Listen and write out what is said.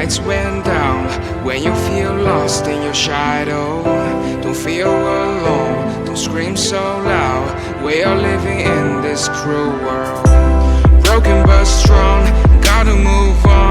lights went down. When you feel lost in your shadow, don't feel alone, don't scream so loud. We are living in this cruel world, broken but strong, gotta move on.